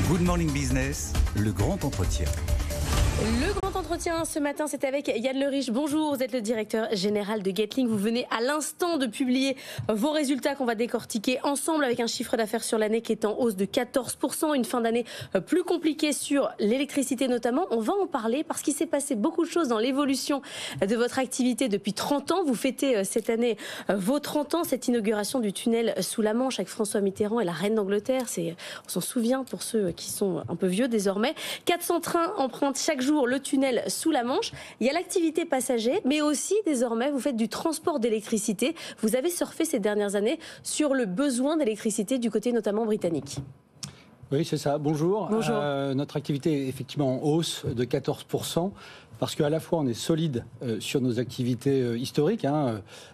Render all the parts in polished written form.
Good Morning Business, le grand entretien. Le grand entretien ce matin, c'est avec Yann Leriche. Bonjour, vous êtes le directeur général de Getlink. Vous venez à l'instant de publier vos résultats qu'on va décortiquer ensemble avec un chiffre d'affaires sur l'année qui est en hausse de 14%. Une fin d'année plus compliquée sur l'électricité notamment. On va en parler parce qu'il s'est passé beaucoup de choses dans l'évolution de votre activité depuis 30 ans. Vous fêtez cette année vos 30 ans, cette inauguration du tunnel sous la Manche avec François Mitterrand et la reine d'Angleterre. On s'en souvient pour ceux qui sont un peu vieux désormais. 400 trains empruntent chaque jour le tunnel sous la Manche. Il y a l'activité passager, mais aussi désormais vous faites du transport d'électricité. Vous avez surfé ces dernières années sur le besoin d'électricité du côté notamment britannique. Oui, c'est ça. Bonjour. Bonjour. Notre activité est effectivement en hausse de 14%. Parce qu'à la fois on est solide sur nos activités historiques,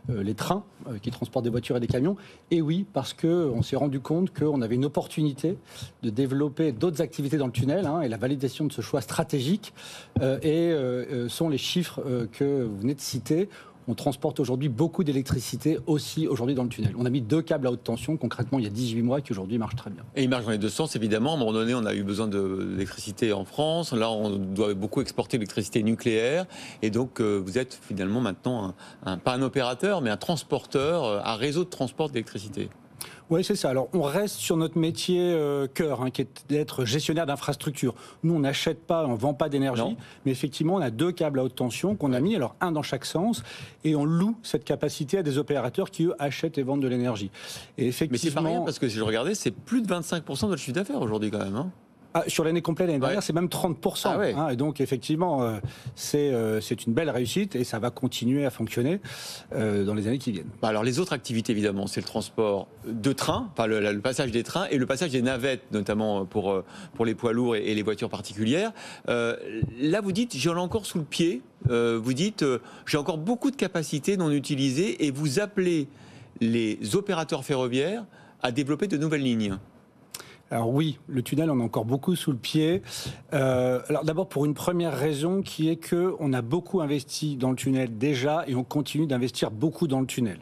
les trains qui transportent des voitures et des camions, et oui, parce qu'on s'est rendu compte qu'on avait une opportunité de développer d'autres activités dans le tunnel, et la validation de ce choix stratégique sont les chiffres que vous venez de citer. On transporte aujourd'hui beaucoup d'électricité aussi aujourd'hui dans le tunnel. On a mis 2 câbles à haute tension concrètement il y a 18 mois qui aujourd'hui marchent très bien. Et ils marchent dans les deux sens évidemment. À un moment donné, on a eu besoin d'électricité en France. Là, on doit beaucoup exporter l'électricité nucléaire. Et donc, vous êtes finalement maintenant pas un opérateur, mais un transporteur, un réseau de transport d'électricité. Oui, c'est ça. Alors, on reste sur notre métier cœur, qui est d'être gestionnaire d'infrastructures. Nous, on n'achète pas, on ne vend pas d'énergie, mais effectivement, on a 2 câbles à haute tension qu'on a mis, alors un dans chaque sens, et on loue cette capacité à des opérateurs qui, eux, achètent et vendent de l'énergie. Et effectivement, mais c'est pas rien, parce que si je regardais, c'est plus de 25% de votre chiffre d'affaires aujourd'hui quand même. Sur l'année complète, l'année dernière, c'est même 30%. Et donc, effectivement, c'est une belle réussite et ça va continuer à fonctionner dans les années qui viennent. Alors, les autres activités, évidemment, c'est le transport de trains, le passage des trains et le passage des navettes, notamment pour les poids lourds et les voitures particulières. Là, vous dites, j'en ai encore sous le pied. Vous dites, j'ai encore beaucoup de capacités non utilisées et vous appelez les opérateurs ferroviaires à développer de nouvelles lignes. Alors oui, le tunnel, on a encore beaucoup sous le pied. Alors d'abord pour une première raison qui est que on a beaucoup investi dans le tunnel déjà et on continue d'investir beaucoup dans le tunnel.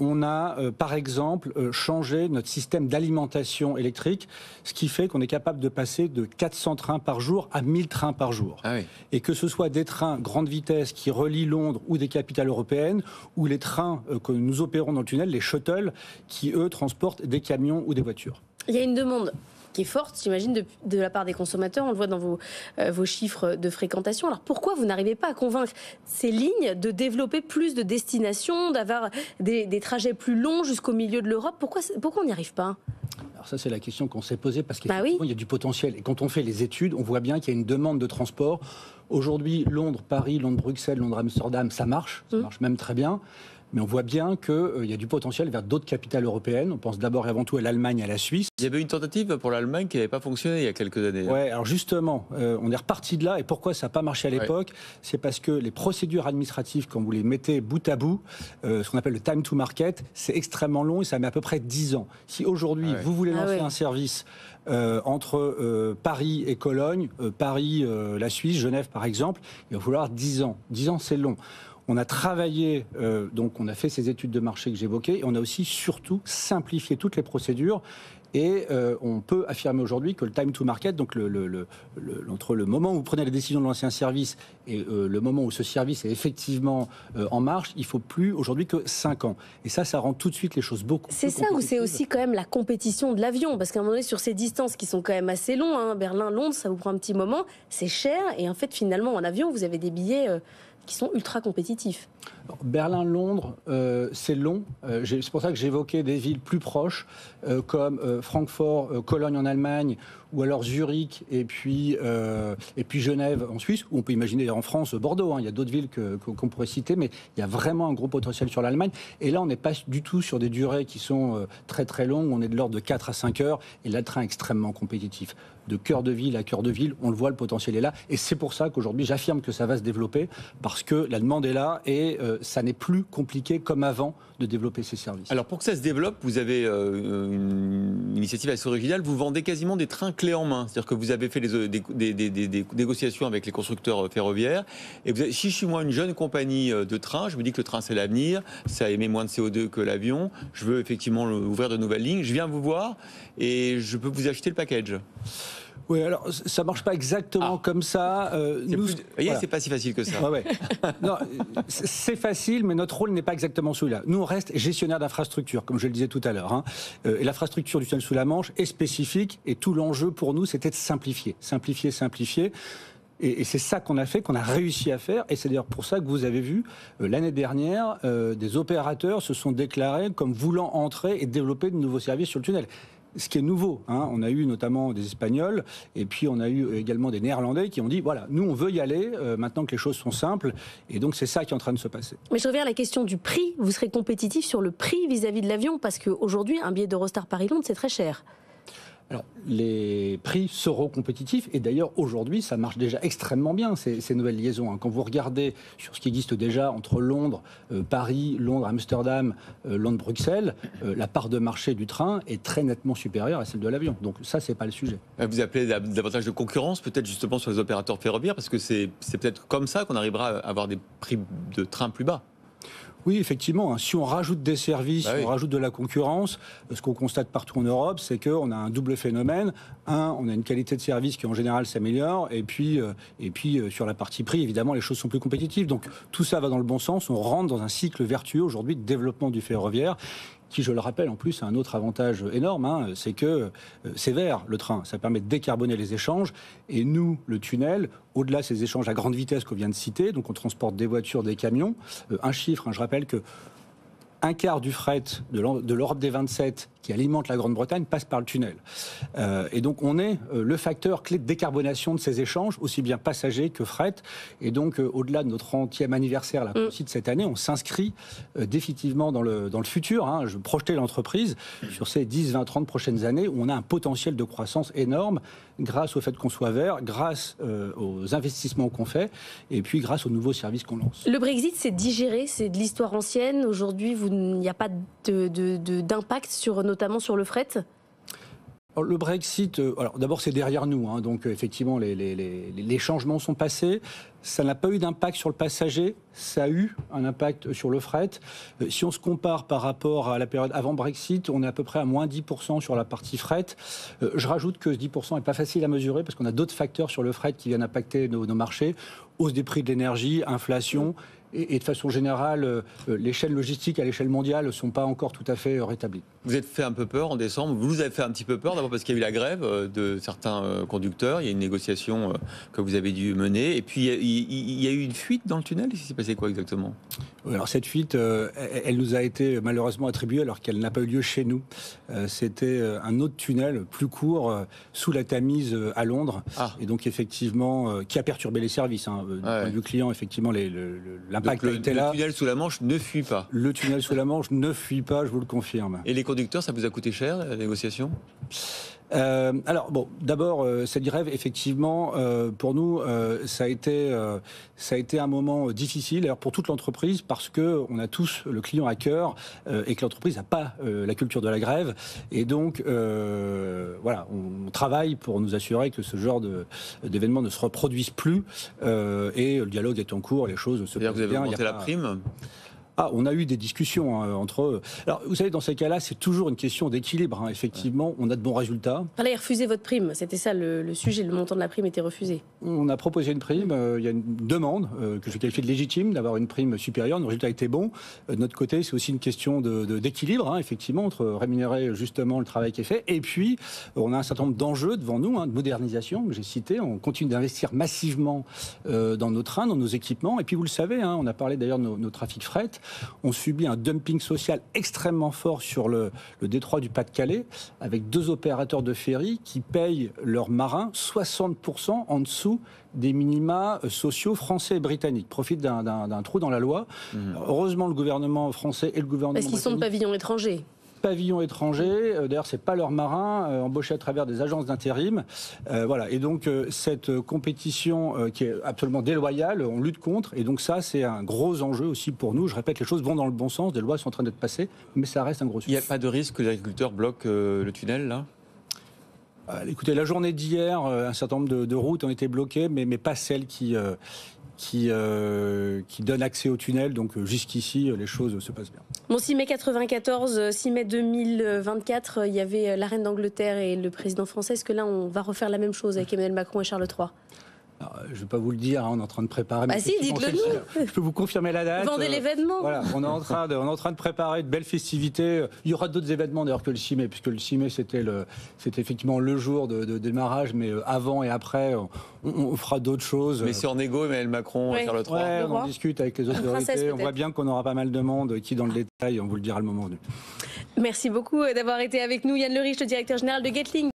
On a, par exemple, changé notre système d'alimentation électrique, ce qui fait qu'on est capable de passer de 400 trains par jour à 1000 trains par jour. Ah oui. Et que ce soit des trains grande vitesse qui relient Londres ou des capitales européennes, ou les trains que nous opérons dans le tunnel, les shuttles, qui, eux, transportent des camions ou des voitures. Il y a une demande qui est forte, j'imagine, de la part des consommateurs. On le voit dans vos chiffres de fréquentation. Alors pourquoi vous n'arrivez pas à convaincre ces lignes de développer plus de destinations, d'avoir des trajets plus longs jusqu'au milieu de l'Europe? Pourquoi on n'y arrive pas? Alors ça, c'est la question qu'on s'est posée parce qu'effectivement, il y a du potentiel. Et quand on fait les études, on voit bien qu'il y a une demande de transport. Aujourd'hui, Londres-Paris, Londres-Bruxelles, Londres-Amsterdam, ça marche même très bien. Mais on voit bien qu'il y a du potentiel vers d'autres capitales européennes. On pense d'abord et avant tout à l'Allemagne et à la Suisse. Il y avait une tentative pour l'Allemagne qui n'avait pas fonctionné il y a quelques années. Oui, alors justement, on est reparti de là. Et pourquoi ça n'a pas marché à l'époque? C'est parce que les procédures administratives, quand vous les mettez bout à bout, ce qu'on appelle le time to market, c'est extrêmement long et ça met à peu près 10 ans. Si aujourd'hui, vous voulez lancer un service entre Paris et Cologne, Paris, la Suisse, Genève par exemple, il va falloir 10 ans. 10 ans, c'est long. On a travaillé, donc on a fait ces études de marché que j'évoquais, et on a aussi surtout simplifié toutes les procédures. Et on peut affirmer aujourd'hui que le time to market, donc entre le moment où vous prenez la décision de lancer un service et le moment où ce service est effectivement en marche, il faut plus aujourd'hui que 5 ans. Et ça rend tout de suite les choses beaucoup plus compétitives. C'est ça, ou c'est aussi quand même la compétition de l'avion? Parce qu'à un moment donné, sur ces distances qui sont quand même assez longues, Berlin-Londres, ça vous prend un petit moment, c'est cher. Et en fait, finalement, en avion, vous avez des billets qui sont ultra compétitifs. Berlin-Londres, c'est long. C'est pour ça que j'évoquais des villes plus proches, comme Francfort, Cologne en Allemagne, ou alors Zurich, et puis Genève en Suisse, ou on peut imaginer en France, Bordeaux. Il y a d'autres villes qu'on pourrait citer, mais il y a vraiment un gros potentiel sur l'Allemagne. Et là, on n'est pas du tout sur des durées qui sont très très longues. On est de l'ordre de 4 à 5 heures, et là, le train est extrêmement compétitif. De cœur de ville à cœur de ville, on le voit, le potentiel est là. Et c'est pour ça qu'aujourd'hui, j'affirme que ça va se développer, parce que la demande est là, et ça n'est plus compliqué comme avant de développer ces services. Alors pour que ça se développe, vous avez une initiative assez originale, vous vendez quasiment des trains clés en main, c'est-à-dire que vous avez fait des négociations avec les constructeurs ferroviaires, et si je suis moi une jeune compagnie de train, je me dis que le train c'est l'avenir, ça émet moins de CO2 que l'avion, je veux effectivement ouvrir de nouvelles lignes, je viens vous voir et je peux vous acheter le package. Oui, alors ça marche pas exactement comme ça. C'est pas si facile que ça. Ouais. Non, c'est facile, mais notre rôle n'est pas exactement celui-là. Nous, on reste gestionnaire d'infrastructure, comme je le disais tout à l'heure. Et l'infrastructure du tunnel sous la Manche est spécifique, et tout l'enjeu pour nous, c'était de simplifier. Et c'est ça qu'on a fait, qu'on a réussi à faire. Et c'est d'ailleurs pour ça que vous avez vu, l'année dernière, des opérateurs se sont déclarés comme voulant entrer et développer de nouveaux services sur le tunnel. Ce qui est nouveau, on a eu notamment des Espagnols et puis on a eu également des Néerlandais qui ont dit voilà, nous on veut y aller maintenant que les choses sont simples, et donc c'est ça qui est en train de se passer. Mais je reviens à la question du prix. Vous serez compétitif sur le prix vis-à-vis de l'avion, parce qu'aujourd'hui un billet d'Eurostar Paris-Londres c'est très cher. Alors, les prix seront compétitifs, et d'ailleurs, aujourd'hui, ça marche déjà extrêmement bien, ces nouvelles liaisons. Quand vous regardez sur ce qui existe déjà entre Londres, Paris, Londres, Amsterdam, Londres, Bruxelles, la part de marché du train est très nettement supérieure à celle de l'avion. Donc ça, c'est pas le sujet. Vous appelez davantage de concurrence, peut-être justement sur les opérateurs ferroviaires, parce que c'est peut-être comme ça qu'on arrivera à avoir des prix de train plus bas. Oui, effectivement. Si on rajoute des services, si on rajoute de la concurrence, ce qu'on constate partout en Europe, c'est qu'on a un double phénomène. On a une qualité de service qui en général s'améliore, et puis sur la partie prix, évidemment, les choses sont plus compétitives. Donc tout ça va dans le bon sens. On rentre dans un cycle vertueux aujourd'hui de développement du ferroviaire, qui, je le rappelle, en plus, a un autre avantage énorme, c'est que c'est vert, le train. Ça permet de décarboner les échanges. Et nous, le tunnel, au-delà de ces échanges à grande vitesse qu'on vient de citer, donc on transporte des voitures, des camions. Un chiffre, je rappelle que un quart du fret de l'Europe des 27 qui alimente la Grande-Bretagne passe par le tunnel. Et donc on est le facteur clé de décarbonation de ces échanges, aussi bien passagers que fret. Et donc au-delà de notre 30e anniversaire là, aussi de cette année, on s'inscrit définitivement dans le futur. Je projetais l'entreprise sur ces 10, 20, 30 prochaines années où on a un potentiel de croissance énorme grâce au fait qu'on soit vert, grâce aux investissements qu'on fait, et puis grâce aux nouveaux services qu'on lance. Le Brexit, c'est digéré, c'est de l'histoire ancienne. Aujourd'hui, il n'y a pas d'impact notamment sur le fret? Alors, le Brexit, d'abord c'est derrière nous, donc effectivement les changements sont passés. Ça n'a pas eu d'impact sur le passager, ça a eu un impact sur le fret. Si on se compare par rapport à la période avant Brexit, on est à peu près à moins 10% sur la partie fret. Je rajoute que ce 10% n'est pas facile à mesurer parce qu'on a d'autres facteurs sur le fret qui viennent impacter nos marchés. Hausse des prix de l'énergie, inflation. Et de façon générale, les chaînes logistiques à l'échelle mondiale ne sont pas encore tout à fait rétablies. Vous êtes fait un peu peur en décembre. Vous avez fait un petit peu peur, d'abord parce qu'il y a eu la grève de certains conducteurs. Il y a une négociation que vous avez dû mener. Et puis, il y a eu une fuite dans le tunnel. Il s'est passé quoi exactement? Alors, cette fuite, elle nous a été malheureusement attribuée alors qu'elle n'a pas eu lieu chez nous. C'était un autre tunnel plus court sous la Tamise à Londres. Et donc, effectivement, qui a perturbé les services. Du point de vue client, effectivement, l'impact a été là. Le tunnel sous la Manche ne fuit pas. Le tunnel sous la Manche ne fuit pas, je vous le confirme. Et les conducteurs, ça vous a coûté cher, la négociation? Alors bon, d'abord cette grève, effectivement, pour nous, ça a été un moment difficile, alors pour toute l'entreprise, parce que on a tous le client à cœur et que l'entreprise n'a pas la culture de la grève, et donc voilà, on travaille pour nous assurer que ce genre d'événement ne se reproduise plus, et le dialogue est en cours, les choses se passent bien. Vous avez augmenté la prime? On a eu des discussions entre eux. Alors, vous savez, dans ces cas-là, c'est toujours une question d'équilibre. Effectivement, on a de bons résultats. Fallait refuser votre prime. C'était ça le sujet. Le montant de la prime était refusé. On a proposé une prime. Il y a une demande que je qualifie de légitime d'avoir une prime supérieure. Nos résultats étaient bons. De notre côté, c'est aussi une question d'équilibre, effectivement, entre rémunérer justement le travail qui est fait. Et puis, on a un certain nombre d'enjeux devant nous, de modernisation que j'ai cité. On continue d'investir massivement dans nos trains, dans nos équipements. Et puis, vous le savez, on a parlé d'ailleurs de nos trafics fret. On subit un dumping social extrêmement fort sur le détroit du Pas-de-Calais, avec 2 opérateurs de ferry qui payent leurs marins 60% en dessous des minima sociaux français et britanniques, profitent d'un trou dans la loi. Heureusement, le gouvernement français et le gouvernement Parce qu'ils sont de pavillon étranger. pavillon étranger. D'ailleurs, c'est pas leurs marins embauchés à travers des agences d'intérim. Voilà. Et donc cette compétition qui est absolument déloyale, on lutte contre. Et donc ça, c'est un gros enjeu aussi pour nous. Je répète, les choses vont dans le bon sens. Des lois sont en train d'être passées, mais ça reste un gros sujet. Il n'y a pas de risque que les agriculteurs bloquent le tunnel là? Écoutez, la journée d'hier, un certain nombre de routes ont été bloquées, mais pas celles qui donnent accès au tunnel. Donc jusqu'ici, les choses se passent bien. Bon, 6 mai 94, 6 mai 2024, il y avait la reine d'Angleterre et le président français. Est-ce que là, on va refaire la même chose avec Emmanuel Macron et Charles III? Alors, je ne vais pas vous le dire, on est en train de préparer. Bah si, dites-le nous. Je peux vous confirmer la date. Vendez l'événement. Voilà, on est en train de préparer de belles festivités. Il y aura d'autres événements d'ailleurs que le 6 mai, puisque le 6 mai c'était effectivement le jour de démarrage, mais avant et après, on fera d'autres choses. Mais c'est en égo, Emmanuel Macron et Charles III. Ouais, on en discute avec les autorités. On voit bien qu'on aura pas mal de monde qui, dans le détail, on vous le dira le moment venu. Merci beaucoup d'avoir été avec nous, Yann Le Riche, le directeur général de Getlink.